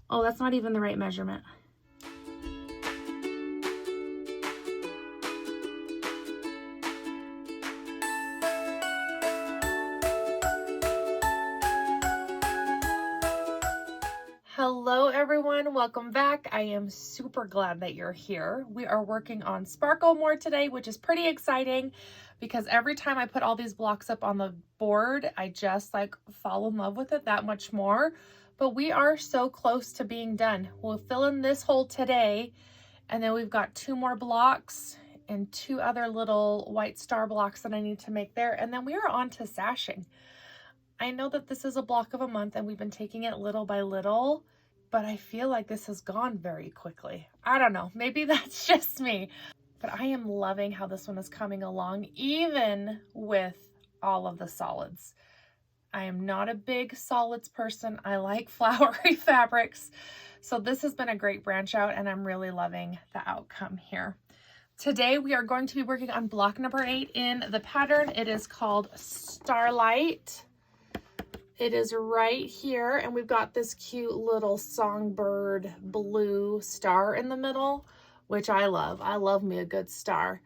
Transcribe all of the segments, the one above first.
Oh, that's not even the right measurement. Hello everyone, welcome back. I am super glad that you're here. We are working on Sparkle More today, which is pretty exciting because every time I put all these blocks up on the board, I just fall in love with it that much more. But we are so close to being done. We'll fill in this hole today, and then we've got 2 more blocks and 2 other little white star blocks that I need to make there. And then we are on to sashing. I know that this is a block of a month and we've been taking it little by little, but I feel like this has gone very quickly. I don't know, maybe that's just me, but I am loving how this one is coming along, even with all of the solids. I am not a big solids person. I like flowery fabrics. So this has been a great branch out and I'm really loving the outcome here. Today we are going to be working on block number 8 in the pattern. It is called Starlight. It is right here, and we've got this cute little songbird blue star in the middle, which I love. I love me a good star.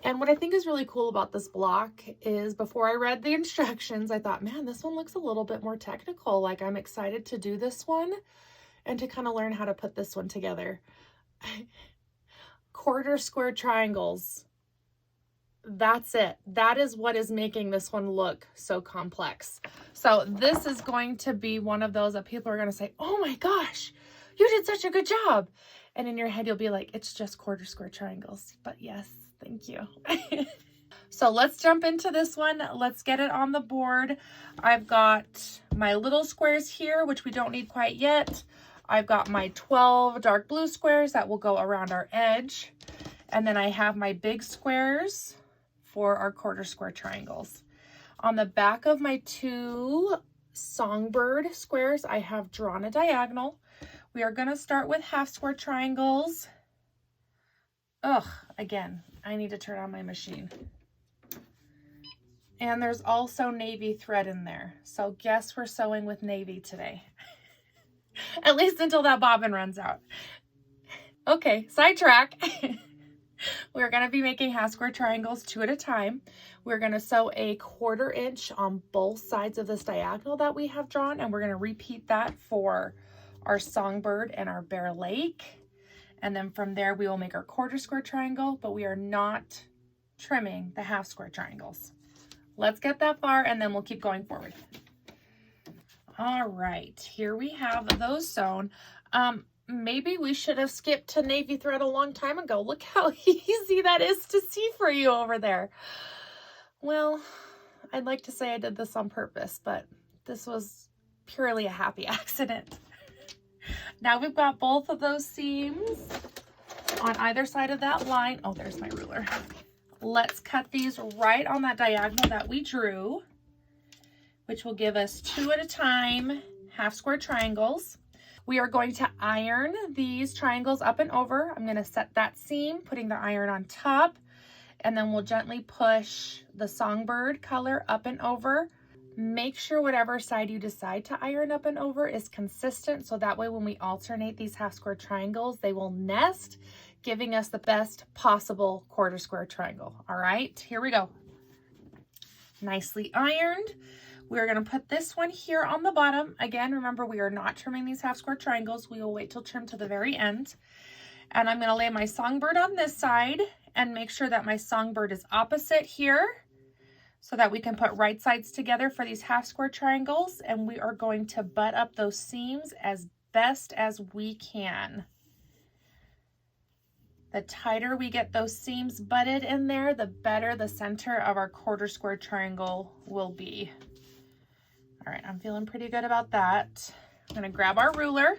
And what I think is really cool about this block is before I read the instructions, I thought, man, this one looks a little bit more technical. Like, I'm excited to do this one and to kind of learn how to put this one together. Quarter square triangles. That's it. That is what is making this one look so complex. So this is going to be one of those that people are going to say, oh my gosh, you did such a good job. And in your head, you'll be like, it's just quarter square triangles. But yes, thank you. So let's jump into this one. Let's get it on the board. I've got my little squares here, which we don't need quite yet. I've got my 12 dark blue squares that will go around our edge. And then I have my big squares for our quarter square triangles. On the back of my 2 songbird squares, I have drawn a diagonal. We are going to start with half square triangles. Again, I need to turn on my machine. And there's also navy thread in there. So guess we're sewing with navy today. At least until that bobbin runs out. Okay, sidetrack. We're going to be making half square triangles 2 at a time. We're going to sew a 1/4 inch on both sides of this diagonal that we have drawn, and we're going to repeat that for our songbird and our bear lake. And then from there, we will make our quarter square triangle, but we are not trimming the half square triangles. Let's get that far, and then we'll keep going forward. All right, here we have those sewn. Maybe we should have skipped to navy thread a long time ago. Look how easy that is to see for you over there. Well, I'd like to say I did this on purpose, but this was purely a happy accident. Now we've got both of those seams on either side of that line. Oh, there's my ruler. Let's cut these right on that diagonal that we drew, which will give us 2 at a time half square triangles. We are going to iron these triangles up and over. I'm going to set that seam, putting the iron on top, and then we'll gently push the songbird color up and over. Make sure whatever side you decide to iron up and over is consistent, so that way when we alternate these half square triangles, they will nest, giving us the best possible quarter square triangle. All right, here we go. Nicely ironed. We're going to put this one here on the bottom. Again, remember, we are not trimming these half square triangles. We will wait till trim to the very end. And I'm going to lay my songbird on this side and make sure that my songbird is opposite here so that we can put right sides together for these half square triangles. And we are going to butt up those seams as best as we can. The tighter we get those seams butted in there, the better the center of our quarter square triangle will be. All right, I'm feeling pretty good about that. I'm going to grab our ruler.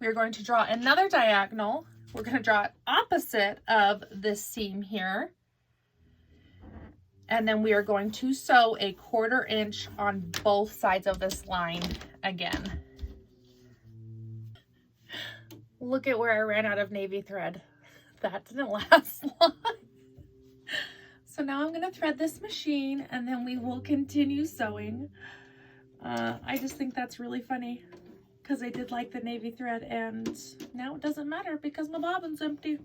We are going to draw another diagonal. We're going to draw it opposite of this seam here. And then we are going to sew a 1/4 inch on both sides of this line again. Look at where I ran out of navy thread. That didn't last long. So now I'm going to thread this machine and then we will continue sewing. I just think that's really funny. because I did like the navy thread, and now it doesn't matter because my bobbin's empty.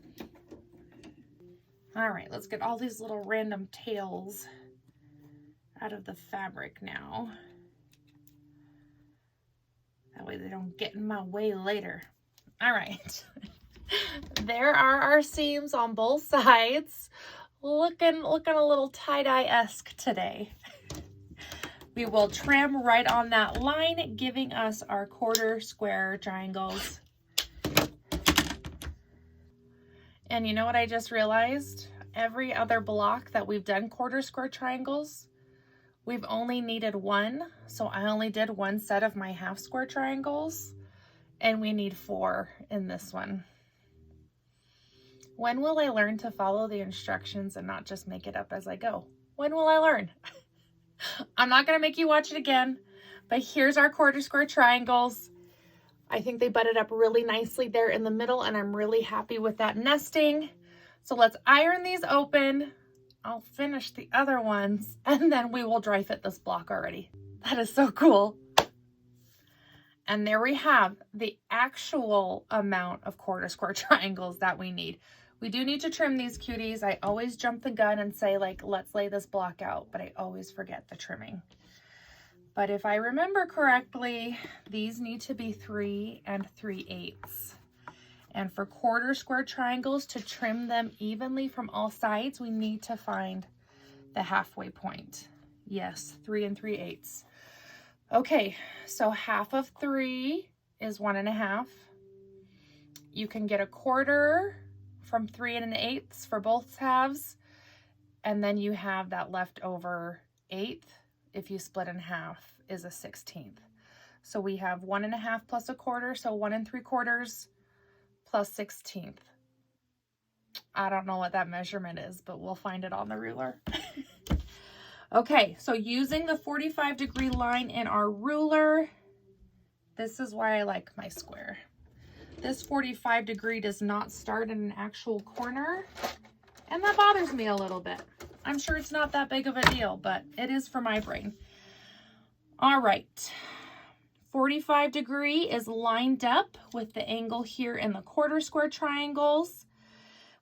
All right, let's get all these little random tails out of the fabric now. That way they don't get in my way later. All right. There are our seams on both sides. Looking a little tie-dye-esque today. We will trim right on that line, giving us our quarter square triangles. And you know what I just realized? Every other block that we've done quarter square triangles, we've only needed one. So I only did one set of my half square triangles, and we need 4 in this one. When will I learn to follow the instructions and not just make it up as I go? When will I learn? I'm not going to make you watch it again, but here's our quarter square triangles. I think they butted up really nicely there in the middle, and I'm really happy with that nesting. So let's iron these open. I'll finish the other ones, and then we will dry fit this block already. That is so cool. And there we have the actual amount of quarter square triangles that we need. We do need to trim these cuties. I always jump the gun and say, like, let's lay this block out, but I always forget the trimming. But if I remember correctly, these need to be 3 3/8. And for quarter square triangles, to trim them evenly from all sides, we need to find the halfway point. Yes, 3 3/8. Okay, so half of 3 is 1 1/2. You can get a quarter from 3 1/8 for both halves, and then you have that leftover 1/8. If you split in half is a 1/16. So we have 1 1/2 plus a quarter, so 1 3/4 plus 1/16. I don't know what that measurement is, but we'll find it on the ruler. Okay, so using the 45-degree line in our ruler, this is why I like my square. This 45-degree does not start in an actual corner, and that bothers me a little bit. I'm sure it's not that big of a deal, but it is for my brain. All right, 45-degree is lined up with the angle here in the quarter square triangles.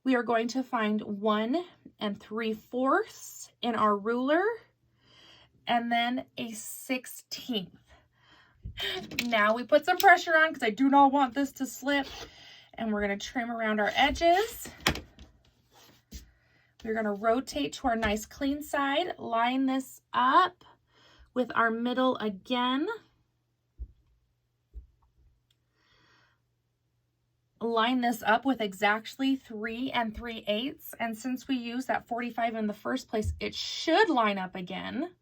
We are going to find 1 3/4 in our ruler, and then a 1/16. Now we put some pressure on because I do not want this to slip, and we're going to trim around our edges. We're going to rotate to our nice clean side, line this up with our middle again. Line this up with exactly 3 3/8, and since we use that 45 in the first place, it should line up again.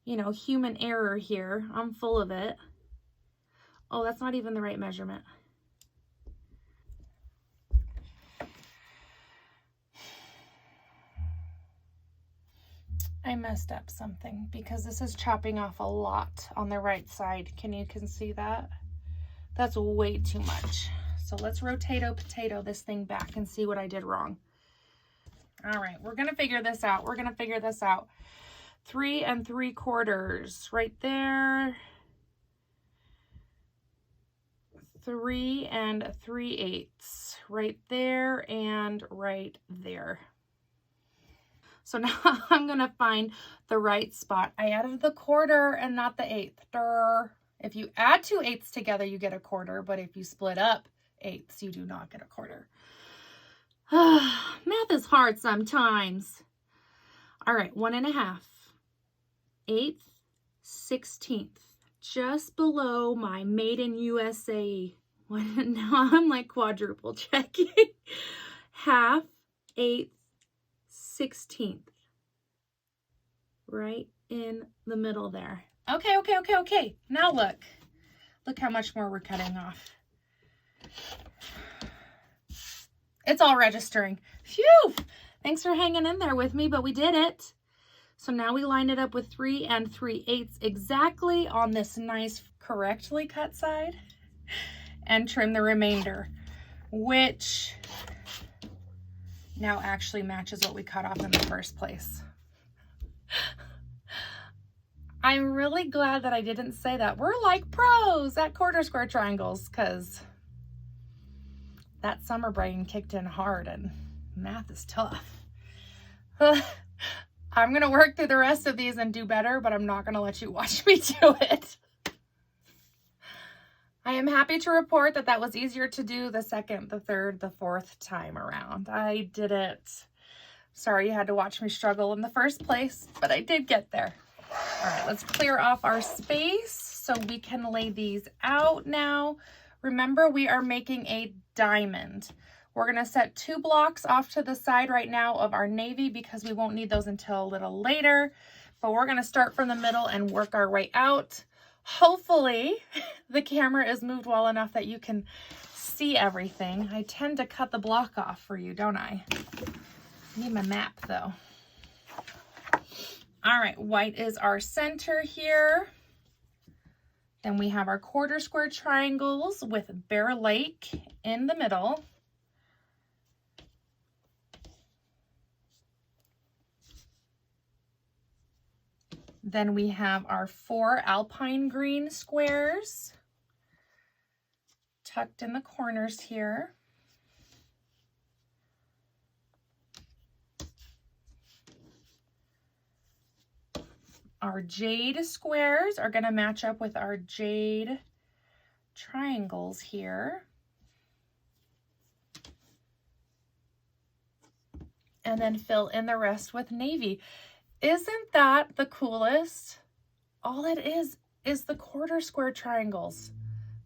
You know, human error here. I'm full of it. Oh, that's not even the right measurement. I messed up something because this is chopping off a lot on the right side. Can you see that? That's way too much. So let's rotate-o-potato this thing back and see what I did wrong. All right, we're gonna figure this out. 3 3/4 right there. 3 3/8 right there and right there. So now I'm gonna find the right spot. I added the quarter and not the 1/8. Durr. If you add 2 1/8 together, you get a quarter, but if you split up 1/8, you do not get a quarter. Math is hard sometimes. All right, 1 1/2, 1/8, 1/16, just below my Made in USA one. Now I'm like quadruple checking. 1/2, 1/8, 1/16, right in the middle there. Okay. Now look how much more we're cutting off. It's all registering. Phew! Thanks for hanging in there with me, but we did it. So now we line it up with 3 3/8 exactly on this nice correctly cut side and trim the remainder, which now actually matches what we cut off in the first place. I'm really glad that I didn't say that. We're like pros at quarter square triangles, because that summer brain kicked in hard and math is tough. I'm going to work through the rest of these and do better, but I'm not going to let you watch me do it. I am happy to report that that was easier to do the second, the third, the fourth time around. I did it. Sorry you had to watch me struggle in the first place, but I did get there. All right, let's clear off our space so we can lay these out now. Remember, we are making a diamond. We're going to set 2 blocks off to the side right now of our navy because we won't need those until a little later. But we're going to start from the middle and work our way out. Hopefully, the camera is moved well enough that you can see everything. I tend to cut the block off for you, don't I? I need my map, though. All right, white is our center here. Then we have our quarter square triangles with Bear Lake in the middle. Then we have our 4 alpine green squares tucked in the corners here. Our jade squares are going to match up with our jade triangles here. And then fill in the rest with navy. Isn't that the coolest? All it is the quarter square triangles,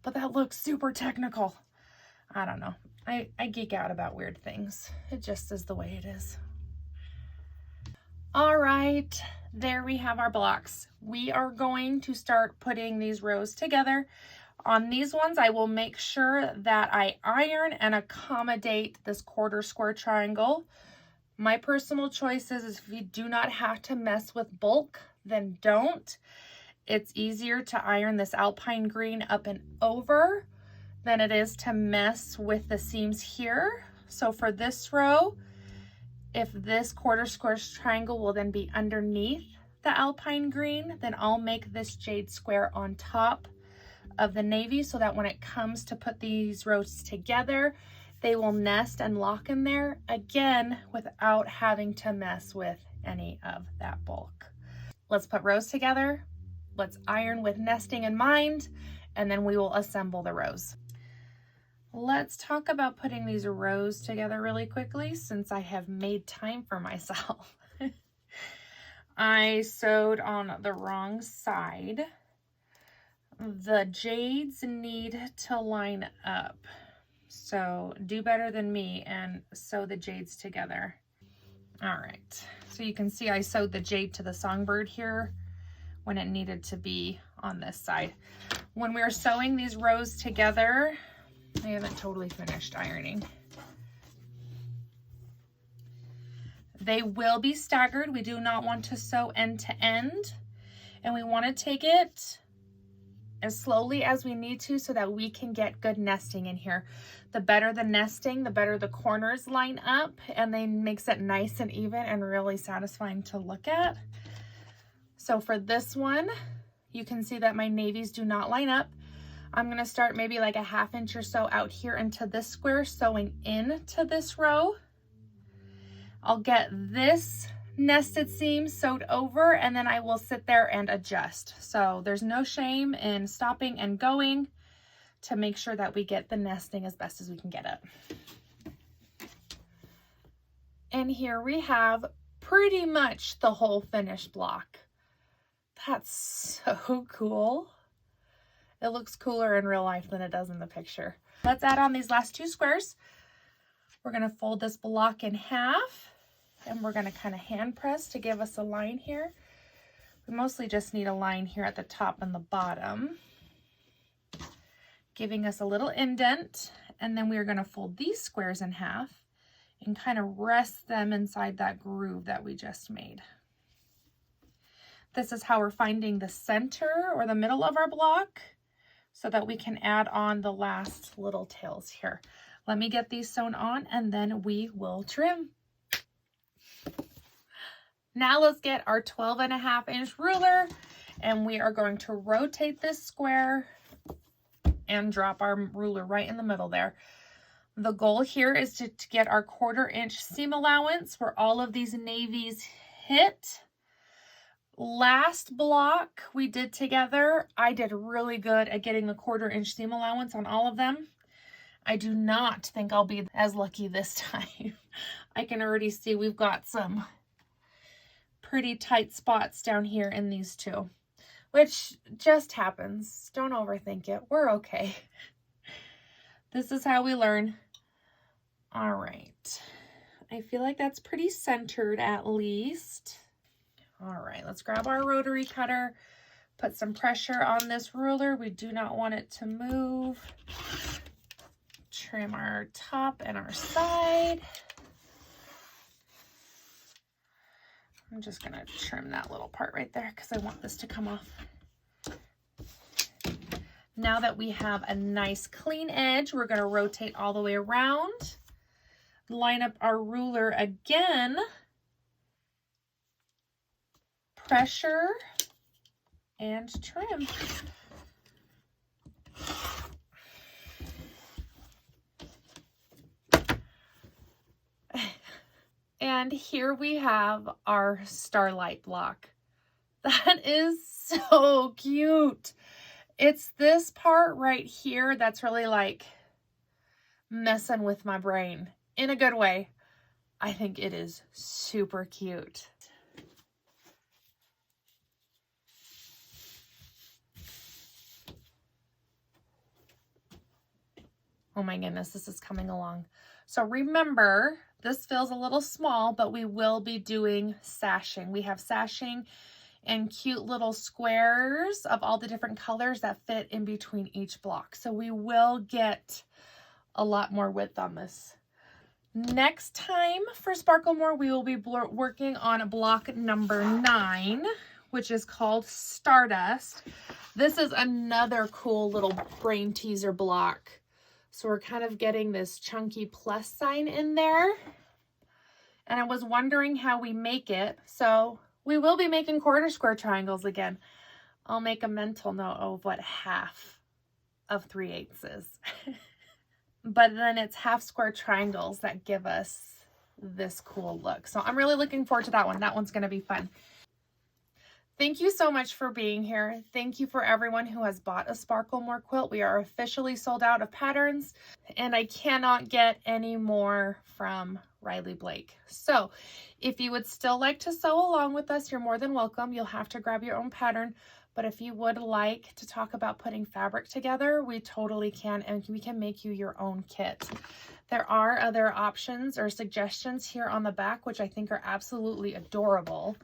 but that looks super technical. I don't know. I geek out about weird things. It just is the way it is. All right, there we have our blocks. We are going to start putting these rows together. On these ones, I will make sure that I iron and accommodate this quarter square triangle. My personal choice is if you do not have to mess with bulk, then don't. It's easier to iron this alpine green up and over than it is to mess with the seams here. So for this row, if this quarter square triangle will then be underneath the alpine green, then I'll make this jade square on top of the navy so that when it comes to put these rows together, they will nest and lock in there, again, without having to mess with any of that bulk. Let's put rows together. Let's iron with nesting in mind, and then we will assemble the rows. Let's talk about putting these rows together really quickly since I have made time for myself. I sewed on the wrong side. The jades need to line up. So do better than me and sew the jades together. All right, so you can see I sewed the jade to the songbird here when it needed to be on this side. When we're sewing these rows together, I haven't totally finished ironing. They will be staggered. We do not want to sew end to end, and we want to take it as slowly as we need to so that we can get good nesting in here. The better the nesting, the better the corners line up, and then makes it nice and even and really satisfying to look at. So for this one, you can see that my navies do not line up. I'm gonna start maybe like a 1/2 inch or so out here into this square, sewing into this row. I'll get this nested seam sewed over, and then I will sit there and adjust. So there's no shame in stopping and going to make sure that we get the nesting as best as we can get it. And here we have pretty much the whole finished block. That's so cool. It looks cooler in real life than it does in the picture. Let's add on these last 2 squares. We're gonna fold this block in half, and we're gonna kind of hand press to give us a line here. We mostly just need a line here at the top and the bottom, giving us a little indent. And then we're gonna fold these squares in half and kind of rest them inside that groove that we just made. This is how we're finding the center or the middle of our block so that we can add on the last little tails here. Let me get these sewn on and then we will trim. Now let's get our 12.5 inch ruler And we are going to rotate this square and drop our ruler right in the middle there. The goal here is to get our 1/4 inch seam allowance where all of these navies hit. Last block we did together, I did really good at getting the 1/4 inch seam allowance on all of them. I do not think I'll be as lucky this time. I can already see we've got some pretty tight spots down here in these two, which just happens. Don't overthink it. We're okay. This is how we learn. All right. I feel like that's pretty centered at least. All right, let's grab our rotary cutter, put some pressure on this ruler. We do not want it to move. Trim our top and our side. I'm just gonna trim that little part right there because I want this to come off. Now that we have a nice clean edge, we're gonna rotate all the way around, line up our ruler again, pressure, and trim. And here we have our Starlight block. That is so cute. It's this part right here that's really like messing with my brain in a good way. I think it is super cute. Oh my goodness, this is coming along. So remember, this feels a little small, but we will be doing sashing. We have sashing and cute little squares of all the different colors that fit in between each block. So we will get a lot more width on this. Next time for Sparkle More, we will be working on block number 9, which is called Stardust. This is another cool little brain teaser block. So we're kind of getting this chunky plus sign in there. And I was wondering how we make it. So we will be making 1/4 square triangles again. I'll make a mental note of what half of 3/8 is. But then it's half square triangles that give us this cool look. So I'm really looking forward to that one. That one's going to be fun. Thank you so much for being here. Thank you for everyone who has bought a Sparkle More quilt. We are officially sold out of patterns, and I cannot get any more from Riley Blake. So if you would still like to sew along with us, you're more than welcome. You'll have to grab your own pattern, but if you would like to talk about putting fabric together, we totally can, and we can make you your own kit. There are other options or suggestions here on the back, which I think are absolutely adorable.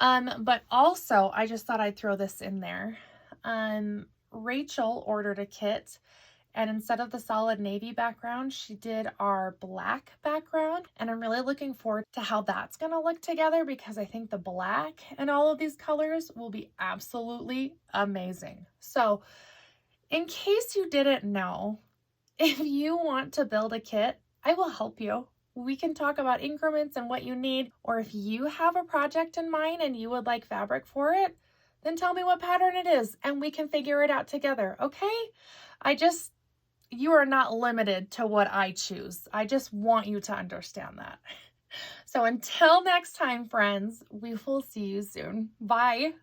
But also, I just thought I'd throw this in there. Rachel ordered a kit, and instead of the solid navy background, she did our black background. And I'm really looking forward to how that's going to look together, because I think the black and all of these colors will be absolutely amazing. So in case you didn't know, if you want to build a kit, I will help you. We can talk about increments and what you need, or if you have a project in mind and you would like fabric for it, then tell me what pattern it is and we can figure it out together, okay? You are not limited to what I choose. I just want you to understand that. So until next time, friends, we will see you soon. Bye.